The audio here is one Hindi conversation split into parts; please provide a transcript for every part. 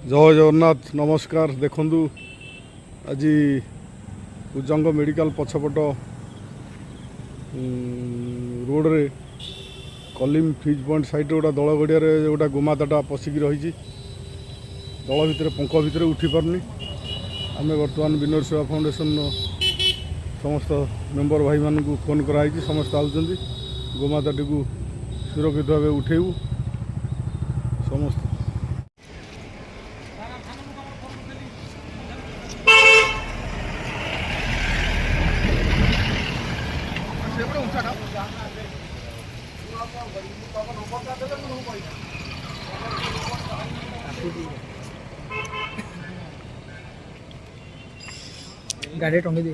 जय जगन्नाथ नमस्कार। देखु आज उजंग मेडिकल पछपट रोड रे कलिम फिज पॉइंट साइड गोटा दल गड़िया गोटा गोमाताटा पशिकी रही दल भितर पंख भितर उठी पारनी। आम बर्तमान विनर सेवा फाउंडेशन समस्त मेंबर भाई मान फोन कराई समस्त आउଛନ୍ତି गोमाताटी को सुरक्षित भाव उठेबू समस्त। गाड़ी टंगे दी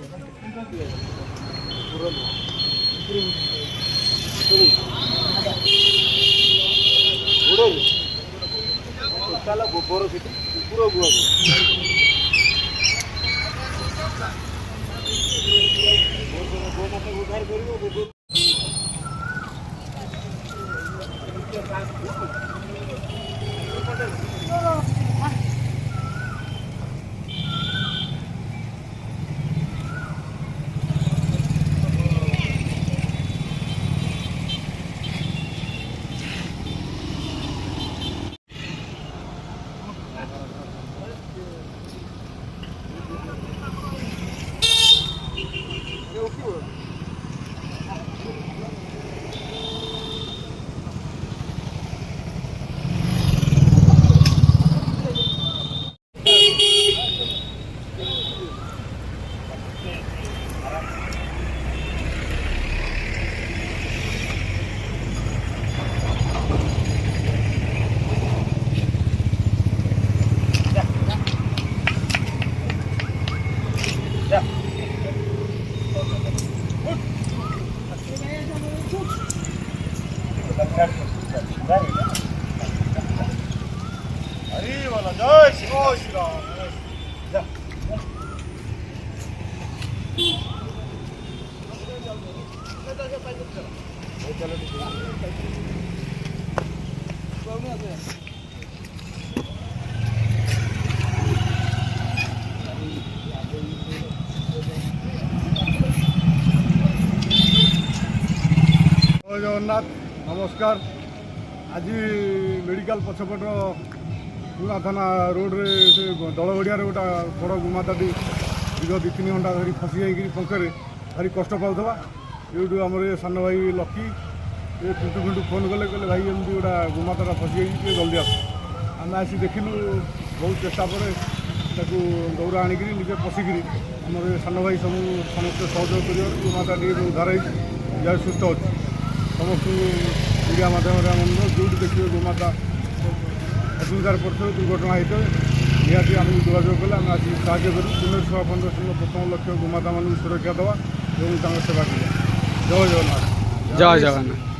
अरे वाला जय श्री राम। जगन्नाथ नमस्कार। आज मेडिकल पछपट पुणा थाना रोड रे से दल गड़िया गोटा बड़ गोमाताटी दीर्घ 2-3 घंटा धरी फसी जाइए पंखे भारी कष्ट पाला। ये आम सान भाई लकी ये पिंटू फिंटू फोन कले कहले भाई एमती गोटा गोमाताटा फसी जाइए जल्दी आस। आम आसी देखिलु बहुत चेष्टा पर दौरा आणिक निजे पशिकी आम सान भाई सब समस्त सहयोग कर गोमाता उद्धार हो सुस्थ अच्छी समस्त मीडिया मध्यम जो देखिए गोमाता असुविधार पड़े दुर्घटना होते निहाती आम जोगाजोग कले आम आज साहय कर विनर सेवा फाउंडेशन प्रथम लक्ष्य गोमाता मान सुरक्षा देवा और सेवा करा। जय जगन्नाथ। जय जगन्नाथ।